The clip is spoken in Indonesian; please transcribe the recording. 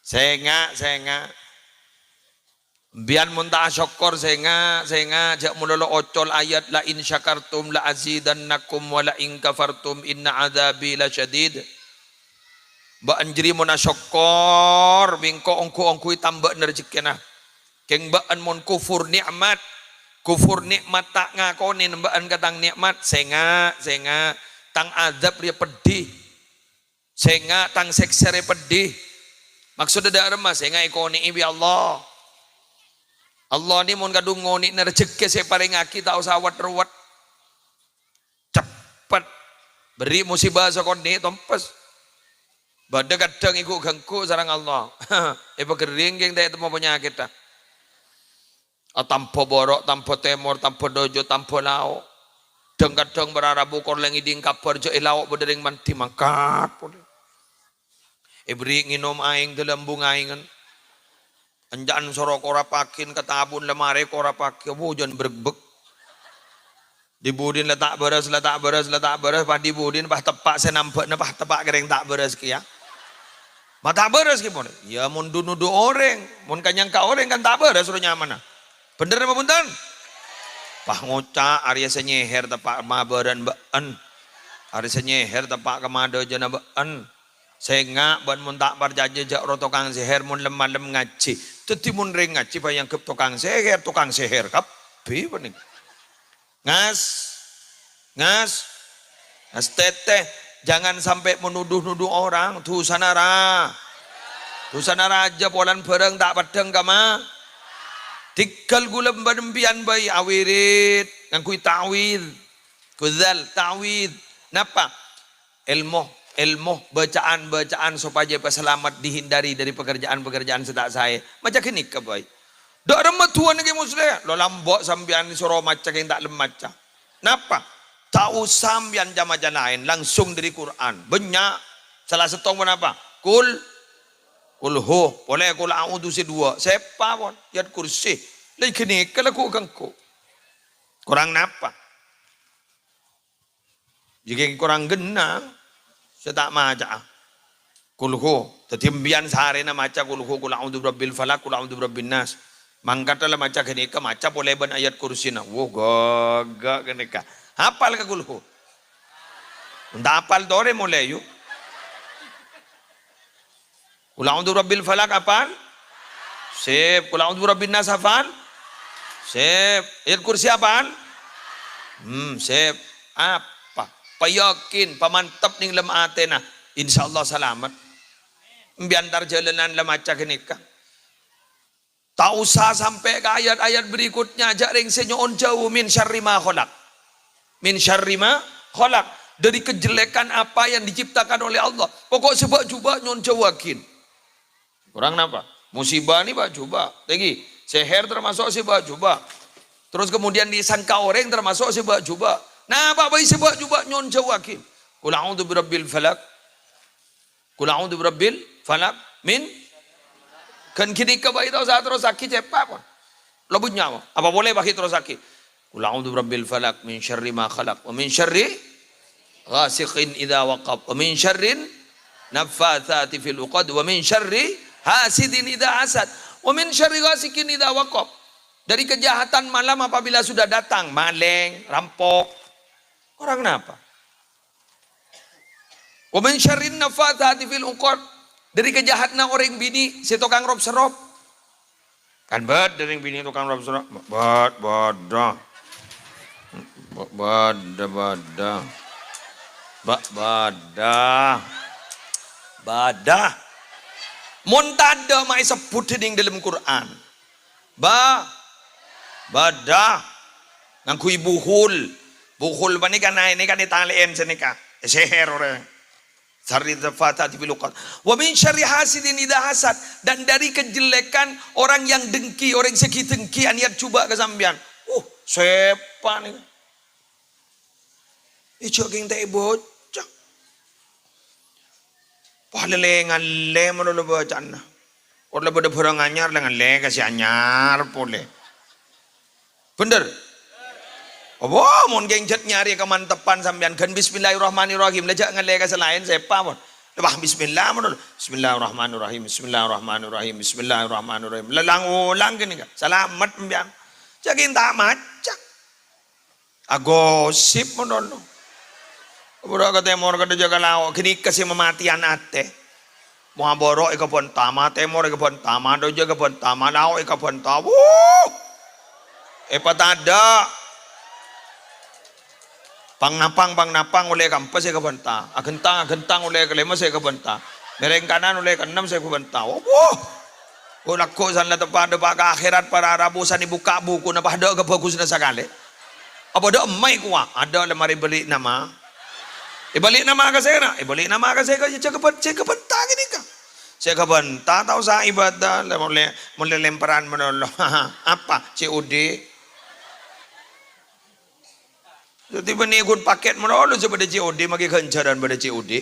Senga bian muntah syukur senga jak mulolo ocol ayat la in syakartum la azidannakum wa la in kafartum inna adzabi lasyadid. Ba anjri mun syukur bingko ongku tambah rezekina. Keng baan mun kufur nikmat tak ngakoni nembaan katang nikmat senga tang azab dia pedih. Senga tang seksere pedih. Maksudnya ada remah senga ikoni ibi Allah. Allah ni mun kadung ngoni na rezeki saya paling aki tak usah awat-rawat. Cepat beri musibah sakon ni tompes. Bada kadang ikut gangku sarang Allah. Kering geng tak temu penyakit dah. Tanpa borok, tanpa temor, tanpa dojo, tanpa lau. Kadang berarabu kor lengi ding kapar jo ilawak berdering manti mangkat pun. Beri nginom aing dalam bunga aingan. Anjaan sorok ora pakin ketabun lemari ora pakai hujan berbek. Dibudin letak beres pas dibudin pas tepak saya nampak pas tepak kering tak beres kia. Mata beres ki pun. Ya mun nudu orang, mun kanyangka orang kan tak beres suruh nyaman. Bener apa punten? Pah ngoca Arya senyeher tepak mabaran baan. Arya senyeher tepak kemado jana baan. Senga ban mun tak berjanji jak ro tukang seher mun lem ngaji. Teti mun ring ngaji bayang ke tukang seher kapi bening. Ngas teteh jangan sampai menuduh-nuduh orang tu sanara aja polan pereng tak padeng kama. Tikal gulam badempian bayi awirit ngangkui tawid. Kuzal tawid. Napa? Ilmu bacaan supaya selamat dihindari dari pekerjaan setak saya. Macam ini ke boy. Dak remet tuan lagi muslim. Lo lambok sambian suruh macam yang tak lemaca. Napa? Tahu sambian jamaah lain langsung dari Quran. Banyak. Salah satu pun apa? Kulhu. Boleh kul a'udhu si dua. Siapa pun? Yat kursi. Lagi kini kalau ku gangku. Kurang napa? Jika kurang genang. Saya tak maca. Kulhu. Tetimbian sehari na maca kulhu. Kul a'udhu birabbil falak. Kul a'udhu birabbin nas. Mangkatlah maca kenika. Maca boleh ban ayat kursi na. Wah gagak kenika. Hafal ke kulhu? Untuk hafal dore mulai yuk. Kul a'udhu birabbil falak hafal? Sip. Kul a'udhu birabbin nas hafal? Sip. Ayat kursi hafal? Sip. Apa? Payakin, pamantap ning lematena, insyaallah selamat. Biantar jalanan lemaca kenika. Tak usah sampai ke ayat-ayat berikutnya. Jaring senyoon jauh min syarri ma khalaq. Min syarri ma khalaq. Dari kejelekan apa yang diciptakan oleh Allah. Pokok sebab coba nyon jawakin. Kurang apa? Musibah ni bah coba. Lagi, seher termasuk sebab coba. Terus kemudian disangka orang termasuk sebab coba. Nah, apa bayi sebab juga nyon jawakin. Qul a'udzu birabbil falaq. Qul a'udzu birabbil falaq min kan kini ke bayi tahu saat terus sakit cepat pun. Lebih nyawa. Apa boleh bagi terus sakit? Qul a'udzu birabbil falaq min syarri ma khalaq wa min syarri ghasiqin idza waqab wa min syarrin naffatsati fil 'uqad wa min syarri hasidin idza hasad wa min syarri ghasiqin idza waqab. Dari kejahatan malam apabila sudah datang, maling, rampok. Orang kenapa? Wa min syarrin naffatsati fil 'uqad. Dari kejahatan orang bini si tukang rob serop. Kan bad dari bini tukang rob serop. Badah. Montada mai sebut di dalam Quran. Badah. Ngangkui buhul. Bukhul bani kan ini kan ditaliin senika. Seher orang. Syarri dzafati bil uqad. Wa min syarri hasidin idza hasad, dan dari kejelekan orang yang dengki, orang segi dengki niat cuba ke sampean. Sepa nih. Ijo geng tak bocah. Palengan le menulu bocana. Orang lebih berang anyar dengan le kasih anyar boleh. Bener. Oh, mon geng jet nyari kemantepan sampean kan bismillahirrahmanirrahim lejak ngale ka selain siapa mon. Lepas bismillah menurut. Bismillahirrahmanirrahim. Bismillahirrahmanirrahim. Bismillahirrahmanirrahim. Lelang-ulang gini kan. Selamat mbian. Jadi tak macak. Agosip menurut. Budak kata mor kata jaga lau. Kini kasih mematian ate. Muha borok ika pun tama. Temor ika pun tama. Doja ika pun tama. Lau ika pun tama. Patada. Pangnapang oleh kampas saya kebenta, agentang oleh kelima saya kebenta, mereng kanan oleh keenam saya kebenta. Oh nakko san la tepada pak akhirat para rabusan dibuka buku na pada kebagus na sakali. Apa ada emai kuah, ada lemari beli nama. Balik nama ke saya, balik nama ke saya saya kebenta gini kan. Saya kebenta tahu saya ibadah mulai lemparan menolong. Apa COD? Jadi ikut paket menolong sepada COD, maki kencaran pada COD.